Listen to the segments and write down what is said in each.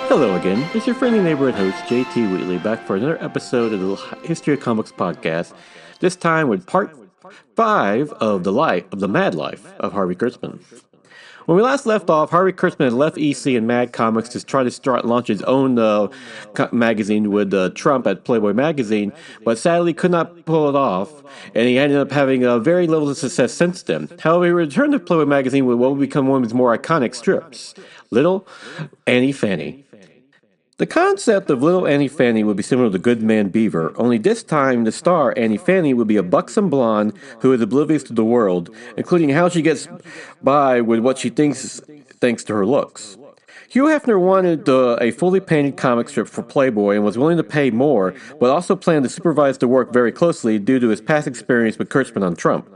Hello again, it's your friendly neighborhood host, JT Wheatley, back for another episode of the History of Comics podcast, this time with part 5 of the Mad Life of Harvey Kurtzman. When we last left off, Harvey Kurtzman had left EC and Mad Comics to try to launch his own magazine with Trump at Playboy magazine, but sadly could not pull it off, and he ended up having a very little success since then. However, he returned to Playboy magazine with what would become one of his more iconic strips, Little Annie Fanny. The concept of Little Annie Fanny would be similar to Good Man Beaver, only this time the star, Annie Fanny, would be a buxom blonde who is oblivious to the world, including how she gets by with what she thinks thanks to her looks. Hugh Hefner wanted a fully painted comic strip for Playboy and was willing to pay more, but also planned to supervise the work very closely due to his past experience with Kurtzman on Trump.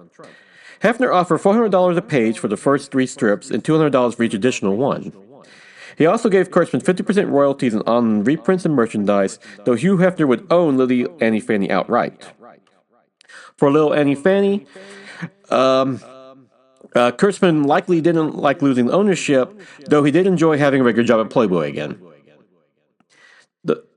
Hefner offered $400 a page for the first 3 strips and $200 for each additional one. He also gave Kurtzman 50% royalties on reprints and merchandise, though Hugh Hefner would own Little Annie Fanny outright. For Little Annie Fanny, Kurtzman likely didn't like losing ownership, though he did enjoy having a regular job at Playboy again.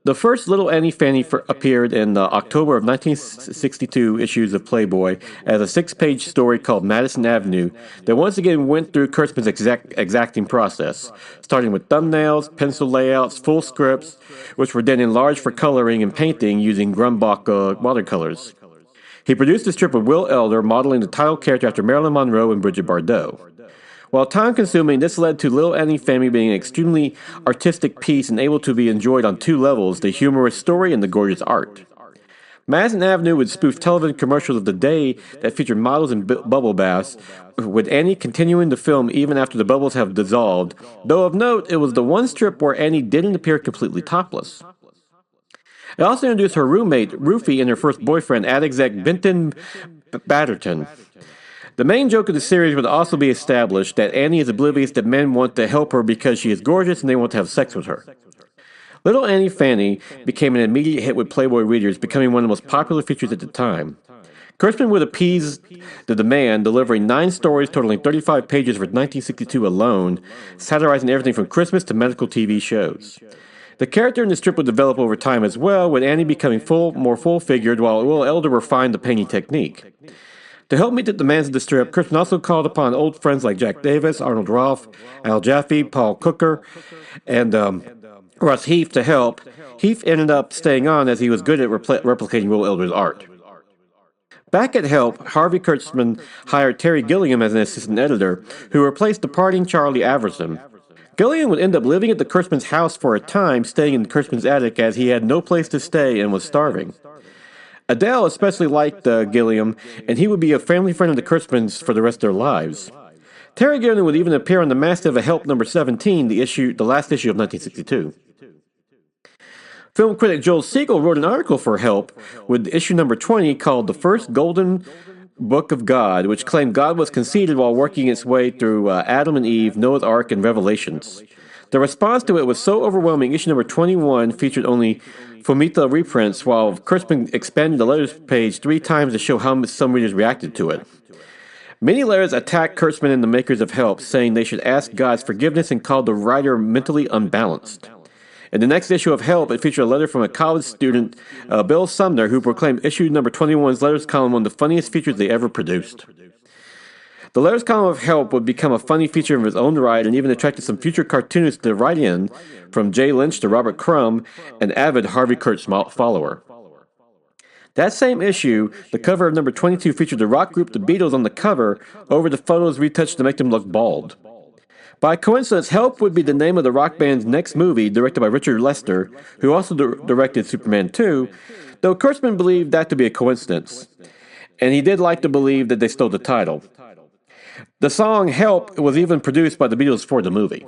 The first Little Annie Fanny appeared in the October of 1962 issues of Playboy as a 6-page story called Madison Avenue that once again went through Kurtzman's exacting process, starting with thumbnails, pencil layouts, full scripts, which were then enlarged for coloring and painting using Grumbach watercolors. He produced the strip with Will Elder, modeling the title character after Marilyn Monroe and Brigitte Bardot. While time-consuming, this led to Little Annie Fanny being an extremely artistic piece and able to be enjoyed on 2 levels, the humorous story and the gorgeous art. Madison Avenue would spoof television commercials of the day that featured models in bubble baths, with Annie continuing to film even after the bubbles have dissolved, though of note, it was the one strip where Annie didn't appear completely topless. It also introduced her roommate, Rufy, and her first boyfriend, ad exec Benton Batterton. The main joke of the series would also be established that Annie is oblivious that men want to help her because she is gorgeous and they want to have sex with her. Little Annie Fanny became an immediate hit with Playboy readers, becoming one of the most popular features at the time. Kurtzman would appease the demand, delivering 9 stories totaling 35 pages for 1962 alone, satirizing everything from Christmas to medical TV shows. The character in the strip would develop over time as well, with Annie becoming more full-figured while Will Elder refined the painting technique. To help meet the demands of the strip, Kurtzman also called upon old friends like Jack Davis, Arnold Rolfe, Al Jaffe, Paul Cooker, and Russ Heath to help. Heath ended up staying on as he was good at replicating Will Elder's art. Back at Help, Harvey Kurtzman hired Terry Gilliam as an assistant editor, who replaced departing Charlie Averson. Gilliam would end up living at the Kurtzman's house for a time, staying in Kurtzman's attic as he had no place to stay and was starving. Adele especially liked Gilliam, and he would be a family friend of the Kurtzmans for the rest of their lives. Terry Gilliam would even appear on the masthead of Help number 17, the last issue of 1962. Film critic Joel Siegel wrote an article for Help with issue number 20 called The First Golden Book of God, which claimed God was conceited while working its way through Adam and Eve, Noah's Ark, and Revelations. The response to it was so overwhelming, issue number 21 featured only Fomita reprints, while Kurtzman expanded the letters page 3 times to show how some readers reacted to it. Many letters attacked Kurtzman and the makers of Help, saying they should ask God's forgiveness and called the writer mentally unbalanced. In the next issue of Help, it featured a letter from a college student, Bill Sumner, who proclaimed issue number 21's letters column one of the funniest features they ever produced. The letters column of Help would become a funny feature of its own right and even attracted some future cartoonists to write in, from Jay Lynch to Robert Crumb, an avid Harvey Kurtzman follower. That same issue, the cover of number 22 featured the rock group The Beatles on the cover, over the photos retouched to make them look bald. By coincidence, Help would be the name of the rock band's next movie, directed by Richard Lester, who also directed Superman 2, though Kurtzman believed that to be a coincidence. And he did like to believe that they stole the title. The song Help was even produced by the Beatles for the movie.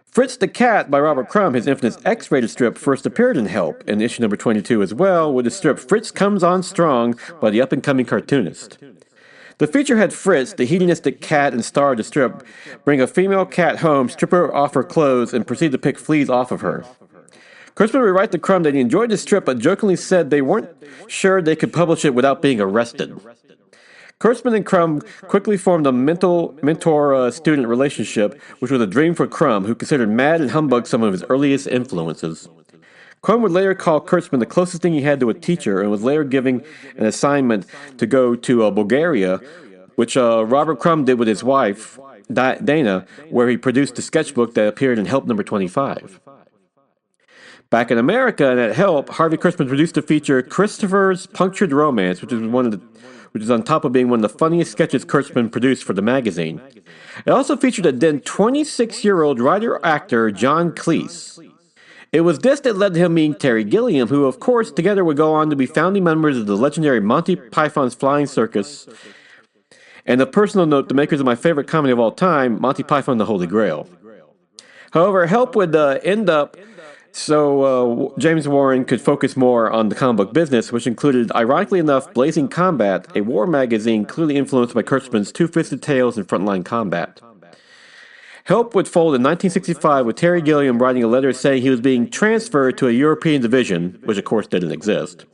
Fritz the Cat by Robert Crumb, his infamous X-rated strip, first appeared in Help in issue number 22 as well, with the strip Fritz Comes On Strong by the up-and-coming cartoonist. The feature had Fritz, the hedonistic cat and star of the strip, bring a female cat home, strip her off her clothes, and proceed to pick fleas off of her. Kurtzman would write to Crumb that he enjoyed the strip, but jokingly said they weren't sure they could publish it without being arrested. Kurtzman and Crumb quickly formed a mentor-student relationship, which was a dream for Crumb, who considered Mad and Humbug some of his earliest influences. Crumb would later call Kurtzman the closest thing he had to a teacher, and was later giving an assignment to go to Bulgaria, which Robert Crumb did with his wife, Dana, where he produced a sketchbook that appeared in Help Number 25. Back in America, and at Help, Harvey Kurtzman produced the feature Christopher's Punctured Romance, which is on top of being one of the funniest sketches Kurtzman produced for the magazine. It also featured a then 26-year-old writer-actor John Cleese. It was this that led to him meeting Terry Gilliam, who, of course, together would go on to be founding members of the legendary Monty Python's Flying Circus. And a personal note, the makers of my favorite comedy of all time, Monty Python the Holy Grail. However, Help would end up so James Warren could focus more on the comic book business, which included, ironically enough, Blazing Combat, a war magazine clearly influenced by Kurtzman's Two-Fisted Tales and Frontline Combat. Help would fold in 1965 with Terry Gilliam writing a letter saying he was being transferred to a European division, which of course didn't exist.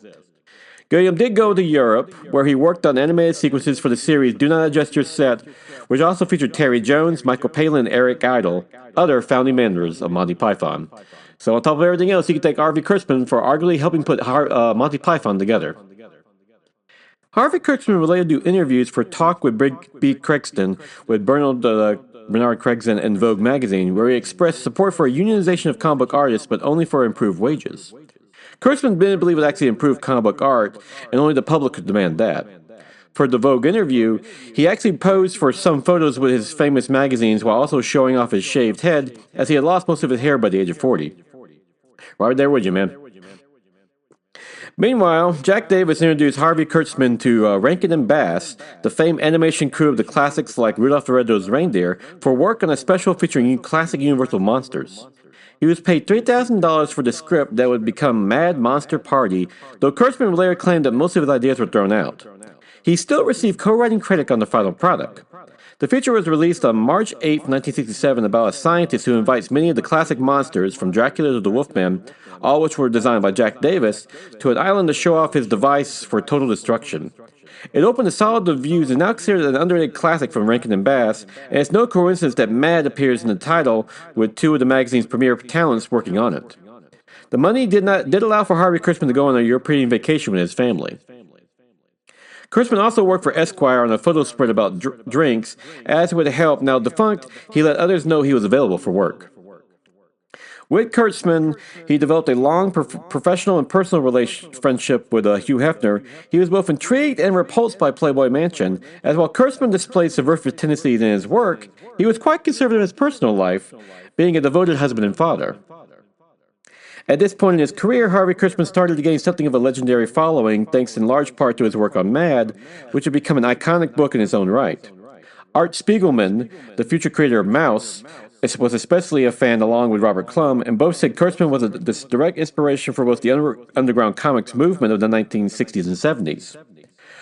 Gilliam did go to Europe, where he worked on animated sequences for the series Do Not Adjust Your Set, which also featured Terry Jones, Michael Palin, and Eric Idle, other founding members of Monty Python. So on top of everything else, you can thank Harvey Kurtzman for arguably helping put Monty Python together. Harvey Kurtzman would later do interviews for Talk with B. Craigston with Bernard Craigston and Vogue magazine, where he expressed support for a unionization of comic book artists, but only for improved wages. Kurtzman didn't believe it actually improved comic book art, and only the public could demand that. For the Vogue interview, he actually posed for some photos with his famous magazines while also showing off his shaved head, as he had lost most of his hair by the age of 40. Right there with you, man. Meanwhile, Jack Davis introduced Harvey Kurtzman to Rankin and Bass, the famed animation crew of the classics like Rudolph the Red-Nosed Reindeer, for work on a special featuring classic Universal monsters. He was paid $3,000 for the script that would become Mad Monster Party, though Kurtzman later claimed that most of his ideas were thrown out. He still received co-writing credit on the final product. The feature was released on March 8, 1967, about a scientist who invites many of the classic monsters, from Dracula to the Wolfman, all which were designed by Jack Davis, to an island to show off his device for total destruction. It opened to solid reviews and now considered an underrated classic from Rankin and Bass, and it's no coincidence that Mad appears in the title with two of the magazine's premier talents working on it. The money did allow for Harvey Kurtzman to go on a European vacation with his family. Kurtzman also worked for Esquire on a photo spread about drinks. As with Help, now defunct, he let others know he was available for work. With Kurtzman, he developed a long professional and personal friendship with Hugh Hefner. He was both intrigued and repulsed by Playboy Mansion, as while Kurtzman displayed subversive tendencies in his work, he was quite conservative in his personal life, being a devoted husband and father. At this point in his career, Harvey Kurtzman started to gain something of a legendary following, thanks in large part to his work on Mad, which had become an iconic book in its own right. Art Spiegelman, the future creator of Mouse, was especially a fan along with Robert Crumb, and both said Kurtzman was this direct inspiration for both the underground comics movement of the 1960s and 70s.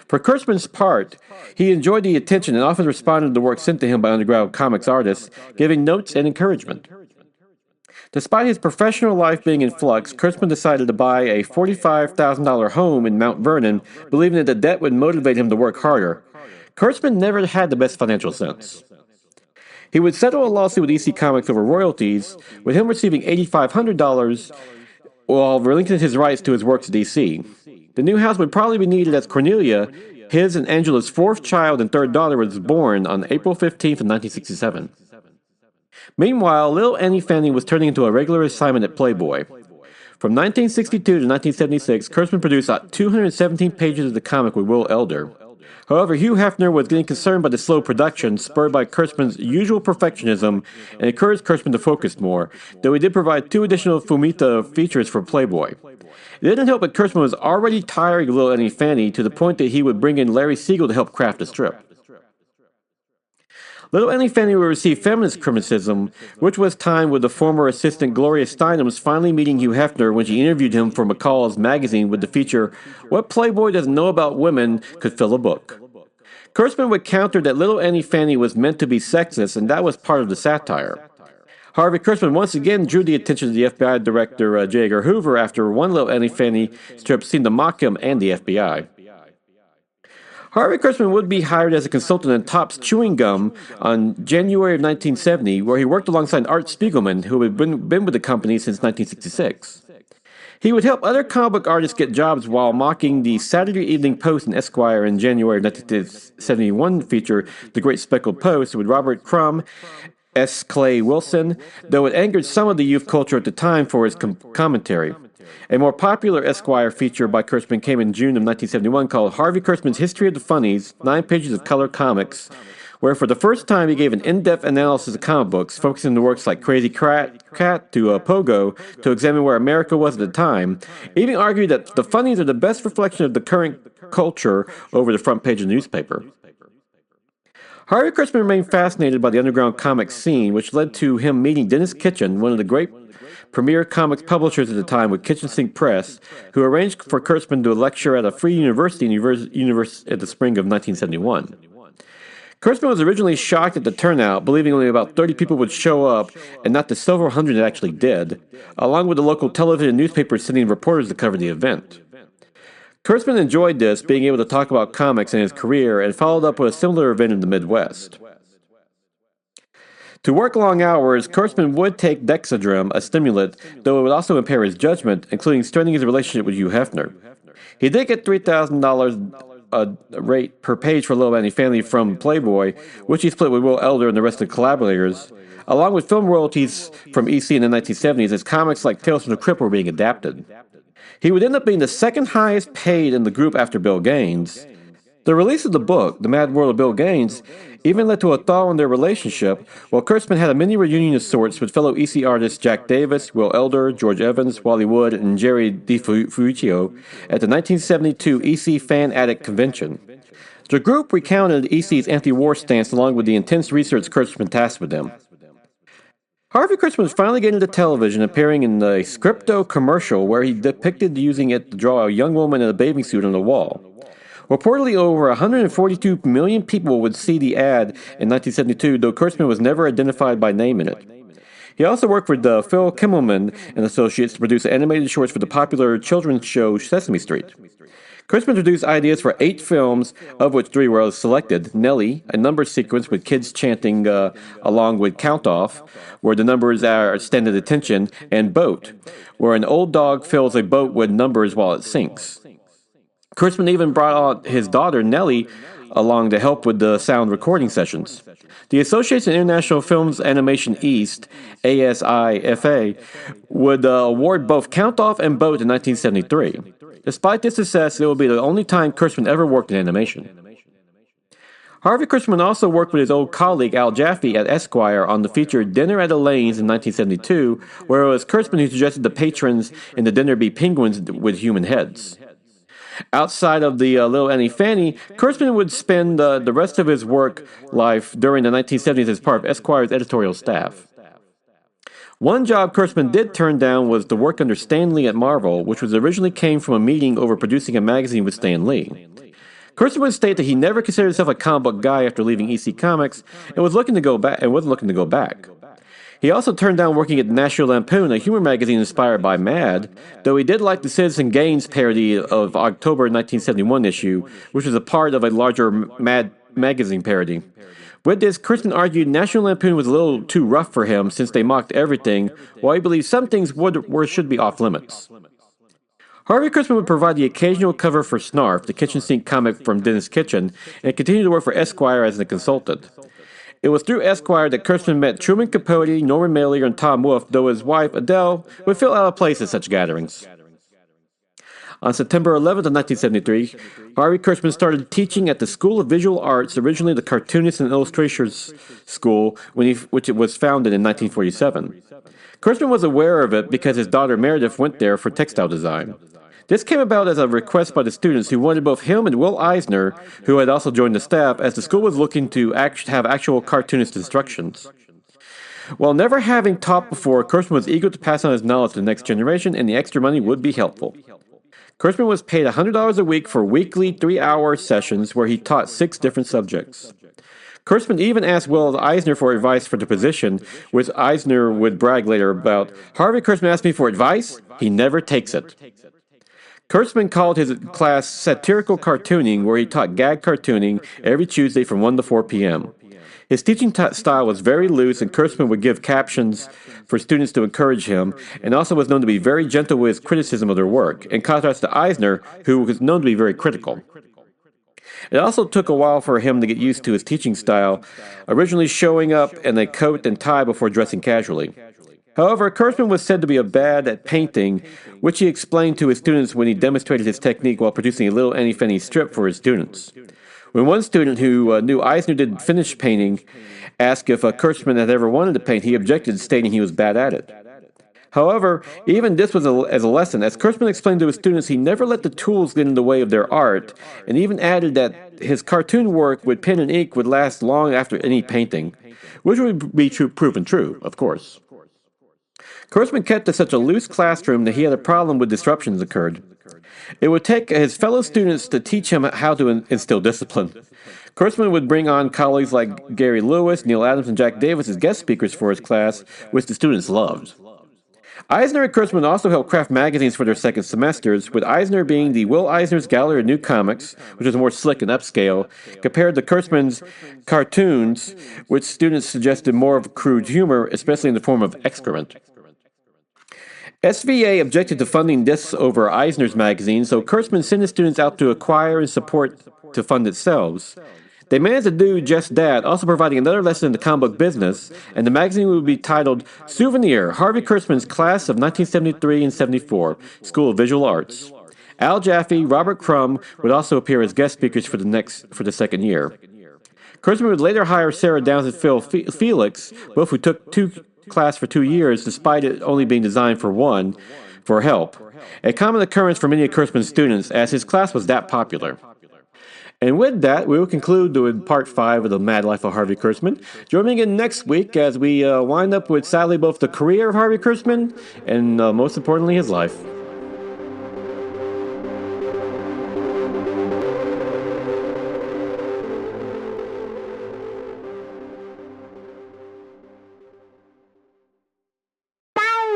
For Kurtzman's part, he enjoyed the attention and often responded to work sent to him by underground comics artists, giving notes and encouragement. Despite his professional life being in flux, Kurtzman decided to buy a $45,000 home in Mount Vernon, believing that the debt would motivate him to work harder. Kurtzman never had the best financial sense. He would settle a lawsuit with EC Comics over royalties, with him receiving $8,500 while relinquishing his rights to his works at DC. The new house would probably be needed as Cornelia, his and Angela's fourth child and third daughter, was born on April 15th of 1967. Meanwhile, Little Annie Fanning was turning into a regular assignment at Playboy. From 1962 to 1976, Kurtzman produced 217 pages of the comic with Will Elder. However, Hugh Hefner was getting concerned by the slow production, spurred by Kurtzman's usual perfectionism, and encouraged Kurtzman to focus more, though he did provide 2 additional Fumita features for Playboy. It didn't help that Kurtzman was already tiring Little Annie Fanny to the point that he would bring in Larry Siegel to help craft the strip. Little Annie Fanny would receive feminist criticism, which was timed with the former assistant Gloria Steinem's finally meeting Hugh Hefner when she interviewed him for McCall's magazine with the feature, "What Playboy Doesn't Know About Women Could Fill a Book." Kurtzman would counter that Little Annie Fanny was meant to be sexist, and that was part of the satire. Harvey Kurtzman once again drew the attention of the FBI director J. Edgar Hoover after one Little Annie Fanny strip seemed to mock him and the FBI. Harvey Kurtzman would be hired as a consultant at Topps Chewing Gum on January of 1970, where he worked alongside Art Spiegelman, who had been with the company since 1966. He would help other comic book artists get jobs while mocking the Saturday Evening Post and Esquire in January of 1971 feature The Great Speckled Post with Robert Crumb, S. Clay Wilson, though it angered some of the youth culture at the time for his commentary. A more popular Esquire feature by Kurtzman came in June of 1971 called Harvey Kurtzman's History of the Funnies, 9 pages of color comics, where for the first time he gave an in-depth analysis of comic books, focusing on the works like Crazy Cat to Pogo to examine where America was at the time, even argued that the funnies are the best reflection of the current culture over the front page of the newspaper. Harvey Kurtzman remained fascinated by the underground comic scene, which led to him meeting Dennis Kitchen, one of the great premier comics publishers at the time with Kitchen Sink Press, who arranged for Kurtzman to lecture at a free university at the spring of 1971. Kurtzman was originally shocked at the turnout, believing only about 30 people would show up, and not the several hundred that actually did, along with the local television and newspapers sending reporters to cover the event. Kurtzman enjoyed this, being able to talk about comics and his career, and followed up with a similar event in the Midwest. To work long hours, Kurtzman would take Dexedrine, a stimulant, though it would also impair his judgment, including straining his relationship with Hugh Hefner. He did get $3,000 rate per page for Little Annie Family from Playboy, which he split with Will Elder and the rest of the collaborators, along with film royalties from EC in the 1970s as comics like Tales from the Crypt were being adapted. He would end up being the second highest paid in the group after Bill Gaines. The release of the book, The Mad World of Bill Gaines, even led to a thaw in their relationship, while Kurtzman had a mini reunion of sorts with fellow EC artists Jack Davis, Will Elder, George Evans, Wally Wood, and Jerry DiFuccio at the 1972 EC Fan Addict Convention. The group recounted EC's anti-war stance along with the intense research Kurtzman tasked with them. Harvey Kurtzman was finally getting into television, appearing in the Scripto commercial where he depicted using it to draw a young woman in a bathing suit on the wall. Reportedly, over 142 million people would see the ad in 1972, though Kurtzman was never identified by name in it. He also worked with Phil Kimmelman and Associates to produce animated shorts for the popular children's show Sesame Street. Kurtzman produced ideas for 8 films, of which 3 were selected: Nellie, a number sequence with kids chanting along with Count Off, where the numbers are stand at attention, and Boat, where an old dog fills a boat with numbers while it sinks. Kurtzman even brought out his daughter, Nellie, along to help with the sound recording sessions. The Association of International Films Animation East, ASIFA, would award both Count Off and Boat in 1973. Despite this success, it would be the only time Kurtzman ever worked in animation. Harvey Kurtzman also worked with his old colleague Al Jaffe at Esquire on the feature Dinner at Elaine's in 1972, where it was Kurtzman who suggested the patrons in the dinner be penguins with human heads. Outside of the Little Annie Fanny, Kurtzman would spend the rest of his work life during the 1970s as part of Esquire's editorial staff. One job Kurtzman did turn down was the work under Stan Lee at Marvel, which was originally came from a meeting over producing a magazine with Stan Lee. Kurtzman would state that he never considered himself a comic book guy after leaving EC Comics and wasn't looking to go back. He also turned down working at the National Lampoon, a humor magazine inspired by Mad, though he did like the Citizen Gaines parody of October 1971 issue, which was a part of a larger Mad magazine parody. With this, Kurtzman argued National Lampoon was a little too rough for him since they mocked everything, while he believed some things should be off limits. Harvey Kurtzman would provide the occasional cover for Snarf, the kitchen sink comic from Dennis Kitchen, and continued to work for Esquire as a consultant. It was through Esquire that Kurtzman met Truman Capote, Norman Mailer, and Tom Wolfe, though his wife, Adele, would feel out of place at such gatherings. On September 11th of 1973, Harvey Kurtzman started teaching at the School of Visual Arts, originally the Cartoonists and Illustrators School, which it was founded in 1947. Kurtzman was aware of it because his daughter Meredith went there for textile design. This came about as a request by the students who wanted both him and Will Eisner, who had also joined the staff, as the school was looking to have actual cartoonist instructions. While never having taught before, Kurtzman was eager to pass on his knowledge to the next generation, and the extra money would be helpful. Kurtzman was paid $100 a week for weekly 3-hour sessions where he taught 6 different subjects. Kurtzman even asked Will Eisner for advice for the position, which Eisner would brag later about, "Harvey Kurtzman asked me for advice, he never takes it." Kurtzman called his class satirical cartooning, where he taught gag cartooning every Tuesday from 1 to 4 p.m. His teaching style was very loose, and Kurtzman would give captions for students to encourage him, and also was known to be very gentle with his criticism of their work, in contrast to Eisner, who was known to be very critical. It also took a while for him to get used to his teaching style, originally showing up in a coat and tie before dressing casually. However, Kurtzman was said to be bad at painting, which he explained to his students when he demonstrated his technique while producing a little Annie strip for his students. When one student who knew Eisner did finish painting asked if Kurtzman had ever wanted to paint, he objected, stating he was bad at it. However, even this was as a lesson. As Kurtzman explained to his students, he never let the tools get in the way of their art, and even added that his cartoon work with pen and ink would last long after any painting, which would be proven true, of course. Kurtzman kept to such a loose classroom that he had a problem when disruptions occurred. It would take his fellow students to teach him how to instill discipline. Kurtzman would bring on colleagues like Gary Lewis, Neil Adams, and Jack Davis as guest speakers for his class, which the students loved. Eisner and Kurtzman also helped craft magazines for their second semesters, with Eisner being the Will Eisner's Gallery of New Comics, which was more slick and upscale, compared to Kurtzman's cartoons, which students suggested more of crude humor, especially in the form of excrement. SVA objected to funding this over Eisner's magazine, so Kurtzman sent his students out to acquire and support to fund itself. They managed to do just that, also providing another lesson in the comic book business, and the magazine would be titled Souvenir, Harvey Kurtzman's Class of 1973 and 74, School of Visual Arts. Al Jaffe, Robert Crumb would also appear as guest speakers for the second year. Kurtzman would later hire Sarah Downs and Phil Felix, both who took class for 2 years, despite it only being designed for one, for help. A common occurrence for many of Kurtzman's students, as his class was that popular. And with that, we will conclude with part 5 of the Mad Life of Harvey Kurtzman. Join me again next week as we wind up with, sadly, both the career of Harvey Kurtzman and, most importantly, his life.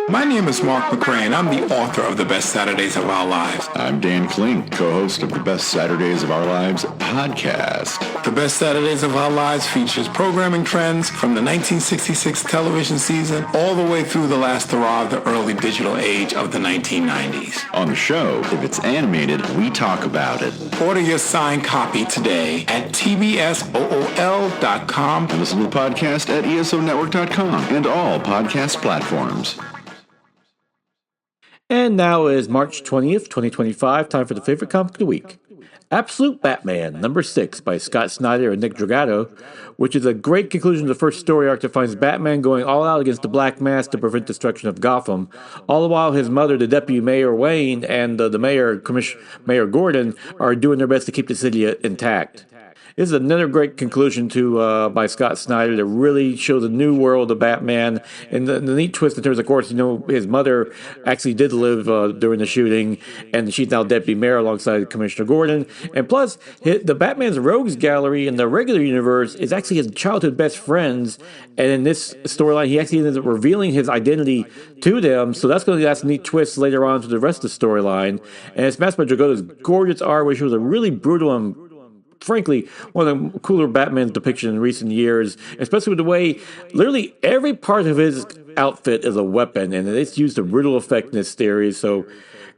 My name is Mark McCray, and I'm the author of The Best Saturdays of Our Lives. I'm Dan Klink, co-host of the Best Saturdays of Our Lives podcast. The Best Saturdays of Our Lives features programming trends from the 1966 television season all the way through the last hurrah of the early digital age of the 1990s. On the show, if it's animated, we talk about it. Order your signed copy today at tbsool.com. And listen to the podcast at esonetwork.com and all podcast platforms. And now is March 20th, 2025, time for the favorite comic of the week. Absolute Batman, number 6, by Scott Snyder and Nick Dragatto, which is a great conclusion to the first story arc that finds Batman going all out against the Black Mask to prevent destruction of Gotham, all the while his mother, the Deputy Mayor Wayne, and the Mayor, Mayor Gordon, are doing their best to keep the city intact. This is another great conclusion by Scott Snyder that really shows a new world of Batman. And the neat twist in terms of course, his mother actually did live during the shooting, and she's now deputy mayor alongside Commissioner Gordon. And plus, the Batman's Rogues Gallery in the regular universe is actually his childhood best friends. And in this storyline, he actually ends up revealing his identity to them. So that's a neat twist later on to the rest of the storyline. And it's mastered by Dragatto's gorgeous art, which was a really brutal and frankly, one of the cooler Batman depictions in recent years, especially with the way literally every part of his outfit is a weapon, and it's used a brutal effect in this series. So,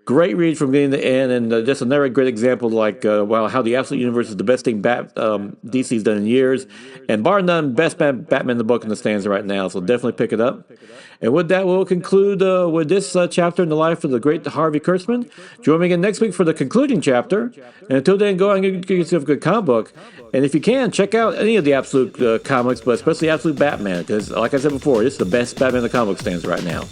great read from beginning to end, and just another great example how the Absolute Universe is the best thing DC's done in years, and bar none, best Batman in the book in the stands right now. So definitely pick it up. And with that, we'll conclude with this chapter in the life of the great Harvey Kurtzman. Join me again next week for the concluding chapter. And until then, go out and get yourself a good comic book. And if you can, check out any of the Absolute comics, but especially Absolute Batman, because like I said before, it's the best Batman in the comic book stands right now.